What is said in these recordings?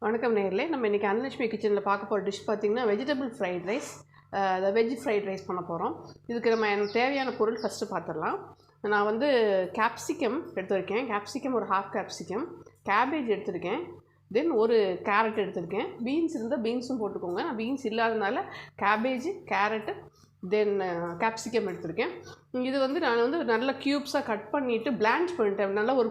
வணக்கம் நேயர்களே. நம்ம இன்றைக்கி அன்னலட்சுமி கிச்சனில் பார்க்க போகிற டிஷ் பார்த்திங்கன்னா vegetable fried rice. Veg fried rice பண்ண போகிறோம். இதுக்கு எனக்கு தேவையான பொருள் ஃபஸ்ட்டு பார்த்துடலாம். நான் வந்து கேப்சிகம் எடுத்துருக்கேன். கேப்சிகம் ஒரு ஹாஃப் கேப்சிகம், கேபேஜ் எடுத்துருக்கேன், தென் ஒரு கேரட் எடுத்துருக்கேன். பீன்ஸ் இருந்தால் பீன்ஸும் போட்டுக்கோங்க. நான் பீன்ஸ் இல்லாதனால கேபேஜ், கேரட்டு, தென் கேப்சிகம் எடுத்துருக்கேன். இது வந்து நான் வந்து நல்லா க்யூப்ஸாக கட் பண்ணிவிட்டு பிளான்ச் பண்ணிட்டேன். நல்லா ஒரு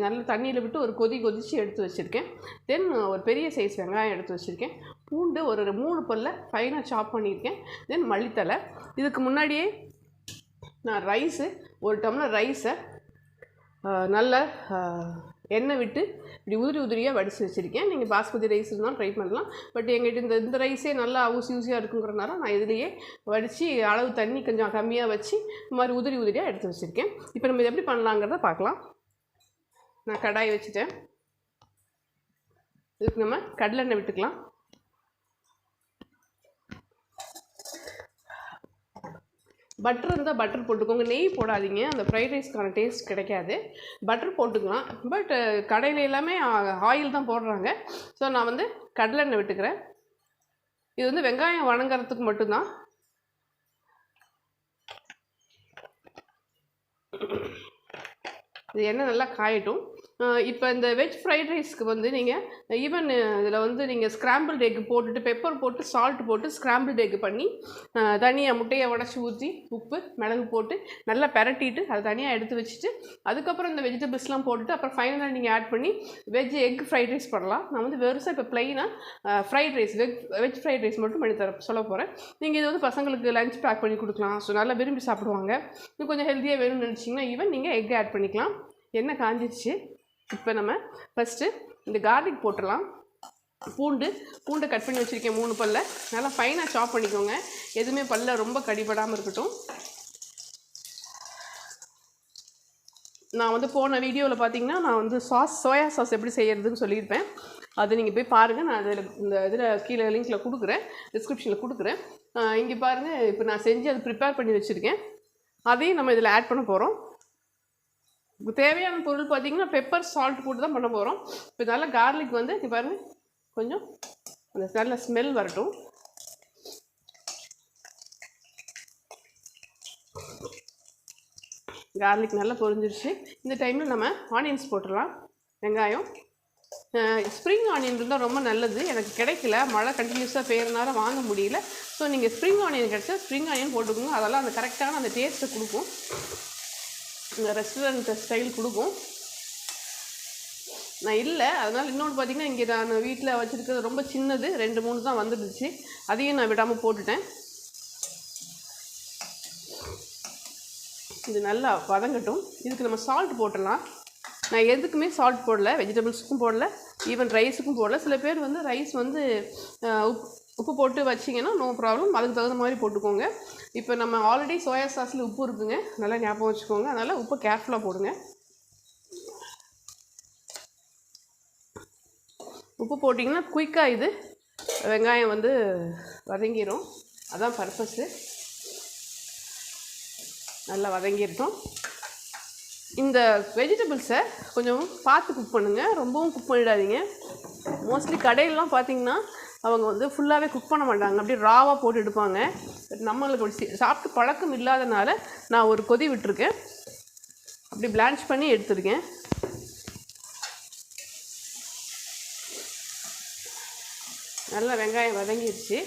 நல்ல தண்ணியில் விட்டு ஒரு கொதித்து எடுத்து வச்சுருக்கேன். தென் ஒரு பெரிய சைஸ் வெங்காயம் எடுத்து வச்சுருக்கேன். பூண்டு ஒரு 3 பல்ல ஃபைனாக சாப் பண்ணியிருக்கேன். தென் மல்லித்தலை. இதுக்கு முன்னாடியே நான் ஒரு டம்ளர் ரைஸை நல்லா எண்ணெய் விட்டு இப்படி உதிரியாக வடித்து வச்சுருக்கேன். நீங்கள் பாஸ்மதி ரைஸ் இருந்தாலும் ட்ரை பண்ணலாம். பட் எங்கிட்ட இந்த ரைஸே நல்லா ஊசியாக இருக்குங்கிறனால நான் இதுலேயே வடித்து அளவு தண்ணி கொஞ்சம் கம்மியாக வச்சு இந்த மாதிரி உதிரியாக எடுத்து வச்சுருக்கேன். இப்போ நம்ம இது எப்படி பண்ணலாங்கிறத பார்க்கலாம். நான் கடாய் வச்சுட்டேன். இதுக்கு நம்ம கடலெண்ணெய் விட்டுக்கலாம். பட்டர் இருந்தால் பட்டர் போட்டுக்கோங்க. நெய் போடாதீங்க, அந்த ஃப்ரைட் ரைஸ்க்கான டேஸ்ட் கிடைக்காது. பட்டர் போட்டுக்கலாம், பட் கடையில் எல்லாமே ஆயில் தான் போடுறாங்க. ஸோ நான் வந்து கடலெண்ணெய் விட்டுக்கிறேன். இது வந்து வெங்காயம் வணங்குறதுக்கு மட்டும்தான். இது எண்ணெய் நல்லா காயட்டும். இப்போ இந்த வெஜ் ஃப்ரைட் ரைஸ்க்கு வந்து நீங்கள் ஈவன் இதில் வந்து நீங்கள் ஸ்க்ராம்பிள்டு எக்கு போட்டுட்டு பெப்பர் போட்டு சால்ட் போட்டு ஸ்க்ராம்பிள்டு எக்கு பண்ணி தனியாக முட்டையை உடச்சி ஊற்றி உப்பு மிளகு போட்டு நல்லா பெரட்டிட்டு அதை தனியாக எடுத்து வச்சுட்டு அதுக்கப்புறம் இந்த வெஜிடபிள்ஸ்லாம் போட்டுட்டு அப்புறம் ஃபைனலாக நீங்கள் ஆட் பண்ணி வெஜ் எக் ஃப்ரைட் ரைஸ் பண்ணலாம். நான் வந்து வெறுசாக இப்போ ப்ளைனாக fried rice veg fried rice மட்டும் பண்ணி சொல்ல போகிறேன். நீங்கள் இது வந்து பசங்களுக்கு லஞ்ச் பேக் பண்ணி கொடுக்கலாம். ஸோ நல்லா விரும்பி சாப்பிடுவாங்க. இது கொஞ்சம் ஹெல்த்தியாக வேணும்னு நினச்சிங்கன்னா ஈவன் நீங்கள் எக் ஆட் பண்ணிக்கலாம். எண்ணெய் காஞ்சிடுச்சு. இப்போ நம்ம ஃபஸ்ட்டு இந்த கார்லிக் போட்டுடலாம். பூண்டு கட் பண்ணி வச்சுருக்கேன் 3 பல்ல. நல்லா ஃபைனாக சாப் பண்ணிக்கோங்க. எதுவுமே பல்ல ரொம்ப கடிபடாமல் இருக்கட்டும். நான் வந்து போன வீடியோவில் பார்த்தீங்கன்னா நான் வந்து சோயா சாஸ் எப்படி செய்கிறதுன்னு சொல்லியிருப்பேன். அது நீங்கள் போய் பாருங்கள். நான் இதில் கீழே லிங்க்கில் கொடுக்குறேன், டிஸ்கிரிப்ஷனில் கொடுக்குறேன். இங்கே பாருங்கள். இப்போ நான் செஞ்சு அதை ப்ரிப்பேர் பண்ணி வச்சுருக்கேன். அதையும் நம்ம இதில் ஆட் பண்ண போகிறோம். தேவையான பொருள் பார்த்திங்கன்னா பெப்பர் சால்ட் போட்டு தான் பண்ண போகிறோம். இப்போ நல்லா கார்லிக் வந்து இங்கே பாருங்கள் கொஞ்சம் அந்த நல்ல ஸ்மெல் வரட்டும். கார்லிக் நல்லா பொரிஞ்சிருச்சு. இந்த டைமில் நம்ம ஆனியன்ஸ் போட்டுடலாம். வெங்காயம், ஸ்ப்ரிங் ஆனியன் இருந்தால் ரொம்ப நல்லது. எனக்கு கிடைக்கல, மழை கண்டினியூஸாக பெய்யறதுனால வாங்க முடியல. ஸோ நீங்கள் ஸ்ப்ரிங் ஆனியன் கிடச்சா ஸ்ப்ரிங் ஆனியன் போட்டுக்கோங்க. அதெல்லாம் அந்த கரெக்டான அந்த டேஸ்ட்டை கொடுக்கும், இந்த ரெஸ்டாரண்ட் ஸ்டைல் கொடுக்கும். நான் இல்லை, அதனால் இன்னொன்று பார்த்திங்கன்னா இங்கே நான் வீட்டில் வச்சுருக்கிறது ரொம்ப சின்னது, 2-3 தான் வந்துடுச்சு. அதையும் நான் விடாமல் போட்டுட்டேன். இது நல்லா வதங்கட்டும். இதுக்கு நம்ம சால்ட் போட்டுடலாம். நான் எதுக்குமே சால்ட் போடல, வெஜிடபிள்ஸுக்கும் போடல, ஈவன் ரைஸுக்கும் போடல. சில பேர் வந்து ரைஸ் வந்து உப்பு போட்டு வச்சிங்கன்னா நோ ப்ராப்ளம், அதுக்கு தகுந்த மாதிரி போட்டுக்கோங்க. இப்போ நம்ம ஆல்ரெடி சோயா சாஸில் உப்பு இருக்குங்க, நல்லா ஞாபகம் வச்சுக்கோங்க. அதனால் உப்பு கேர்ஃபுல்லாக போடுங்க. உப்பு போட்டிங்கன்னா குயிக்காக இது வெங்காயம் வந்து வதங்கிடும். அதான் பர்பஸ்ஸு. நல்லா வதங்கிடட்டும். இந்த வெஜிடபிள்ஸை கொஞ்சம் பார்த்து குக் பண்ணுங்கள், ரொம்பவும் குக் பண்ணிடாதீங்க. மோஸ்ட்லி கடையிலலாம் பார்த்திங்கன்னா அவங்க வந்து ஃபுல்லாகவே குக் பண்ண மாட்டாங்க, அப்படியே ராவாக போட்டு எடுப்பாங்க. நம்மளுக்கு அப்படி சாப்பிட்டு பழக்கம் இல்லாதனால நான் ஒரு கொதி விட்டுருக்கேன், அப்படி பிளான்ச் பண்ணி எடுத்துருக்கேன். நல்லா வெங்காயம் வதங்கிடுச்சு.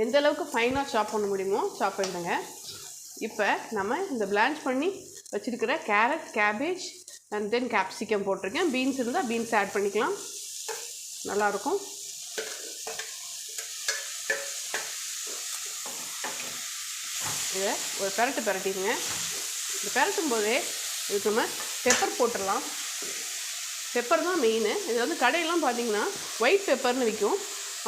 எந்த அளவுக்கு ஃபைனாக சாப் பண்ண முடியுமோ சாப் பண்ணிடுங்க. இப்போ நம்ம இந்த பிளான்ச் பண்ணி வச்சுருக்கிற carrot, cabbage and then capsicum போட்டிருக்கேன். பீன்ஸ் இருந்தால் பீன்ஸ் ஆட் பண்ணிக்கலாம், நல்லாயிருக்கும். இதை ஒரு பெரட்டிடுங்க. இந்த பெரட்டும் போதே இதுக்கு நம்ம பெப்பர் போட்டுடலாம். பெப்பர் தான் மெயின். இது வந்து கடையெல்லாம் பார்த்திங்கன்னா ஒயிட் பெப்பர்னு விற்கும்,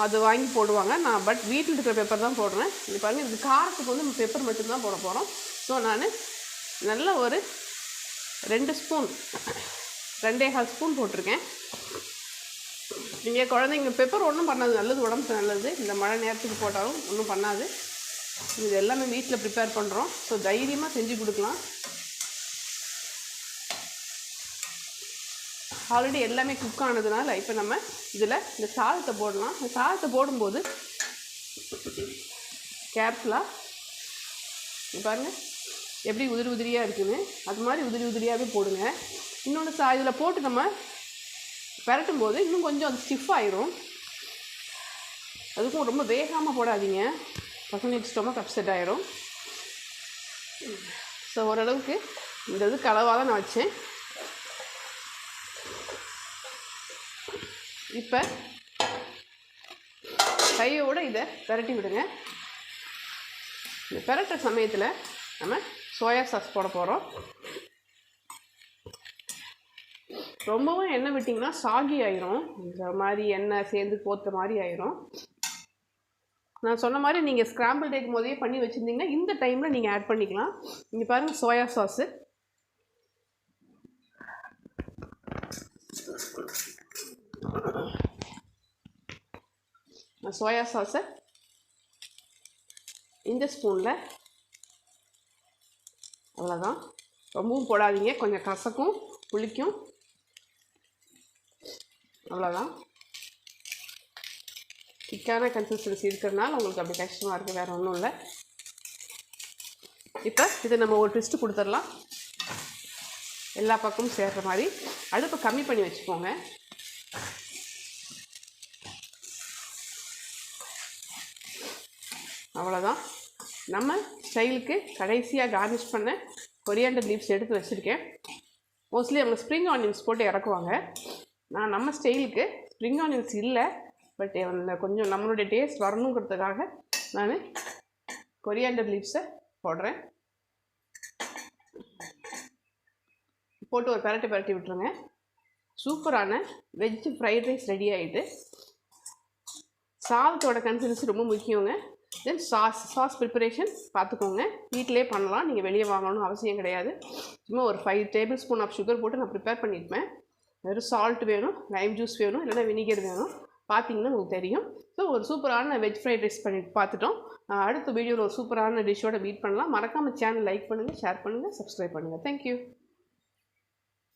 அது வாங்கி போடுவாங்க. நான் பட் வீட்டில் இருக்கிற பெப்பர் தான் போடுறேன். இது பாருங்கள், இது காரத்துக்கு வந்து பெப்பர் மட்டும்தான் போட போகிறோம். ஸோ நான் நல்ல ஒரு 2 ஸ்பூன் 2.25 ஸ்பூன் போட்டிருக்கேன். நீங்கள் குழந்தைங்க பெப்பர் ஒன்றும் பண்ணாது, நல்லது, உடம்புக்கு நல்லது. இந்த மழை நேரத்துக்கு போட்டாலும் ஒன்றும் பண்ணாது. இது எல்லாமே வீட்டில் ப்ரிப்பேர் பண்ணுறோம். ஸோ தைரியமாக செஞ்சு கொடுக்கலாம். ஆல்ரெடி எல்லாமே குக் ஆனதுனால இப்போ நம்ம இதில் இந்த சாதத்தை போடலாம். இந்த சாதத்தை போடும்போது கேர்ஃபுல்லாக பாருங்கள் எப்படி உதிரி உதிரியாக இருக்குன்னு, அது மாதிரி உதிரி உதிரியாகவே போடுங்க. இன்னொன்று இதில் போட்டு நம்ம பரட்டும் போது இன்னும் கொஞ்சம் அது ஸ்டிஃப் ஆயிரும். அதுக்கும் ரொம்ப வேகாமல் போடாதீங்க, பசங்களுக்கு ஸ்டொமக் அப்செட் ஆயிரும். ஸோ ஓரளவுக்கு இந்த இது கலவாக தான் நான் வச்சேன். இப்போ கையோடு இதை பரட்டி விடுங்க. இந்த பரட்டுற சமயத்தில் நம்ம சோயா சாஸ் போட போகிறோம். ரொம்பவும் எண்ணெய் விட்டிங்கன்னா சாகி ஆயிரும், இந்த மாதிரி எண்ணெய் சேர்ந்து போத்த மாதிரி ஆயிரும். நான் சொன்ன மாதிரி நீங்கள் ஸ்க்ராம்பிள் எக் முதலே பண்ணி வச்சுருந்தீங்கன்னா இந்த டைமில் நீங்கள் ஆட் பண்ணிக்கலாம். இங்கே பாருங்கள் சோயா சாஸு. சோயா சாஸை இந்த ஸ்பூனில் அவ்வளோதான். ரொம்பவும் போடாதீங்க, கொஞ்சம் கசக்கும் புளிக்கும். அவ்வளோதான். திக்கான கன்சிஸ்டன்சி இருக்கிறதுனால உங்களுக்கு அப்படி கஷ்டமாக இருக்குது, வேறு ஒன்றும் இல்லை. இப்போ இதை நம்ம ஒரு ட்விஸ்ட்டு கொடுத்துடலாம். எல்லா பக்கமும் சேர்கிற மாதிரி அடுப்பை கம்மி பண்ணி வச்சுக்கோங்க. அவ்வளோதான். நம்ம ஸ்டைலுக்கு கடைசியாக கார்னிஷ் பண்ண கொரியாண்டர் லீவ்ஸ் எடுத்து வச்சுருக்கேன். மோஸ்ட்லி அவங்க ஸ்ப்ரிங் ஆனியன்ஸ் போட்டு இறக்குவாங்க. நான் நம்ம ஸ்டைலுக்கு ஸ்ப்ரிங் ஆனியன்ஸ் இல்லை, பட் கொஞ்சம் நம்மளுடைய டேஸ்ட் வரணுங்கிறதுக்காக நான் கொரியாண்டர் லீவ்ஸை போடுறேன். போட்டு ஒரு பரட்டி விட்டுருங்க. சூப்பரான வெஜ் ஃப்ரைட் ரைஸ் ரெடி ஆகிட்டு. சாதத்தோட கன்சிஸ்டன்சி ரொம்ப முக்கியங்க. தென் சாஸ் ப்ரிப்பரேஷன் பார்த்துக்கோங்க, வீட்டிலே பண்ணலாம், நீங்கள் வெளியே வாங்கணும்னு அவசியம் கிடையாது. சும்மா ஒரு 5 டேபிள் ஸ்பூன் ஆஃப் சுகர் போட்டு நான் ப்ரிப்பேர் பண்ணியிருப்பேன். வெறும் சால்ட் வேணும், லைம் ஜூஸ் வேணும், இல்லைனா வினிகர் வேணும். பார்த்தீங்கன்னா உங்களுக்கு தெரியும். ஸோ ஒரு சூப்பரான வெஜ் ஃப்ரைட் ரைஸ் பண்ணி பார்த்துட்டோம். அடுத்த வீடியோவில் ஒரு சூப்பரான டிஷ்ஷோட மீட் பண்ணலாம். மறக்காமல் சேனல் லைக் பண்ணுங்கள், ஷேர் பண்ணுங்கள், சப்ஸ்கிரைப் பண்ணுங்கள். தேங்க்யூ.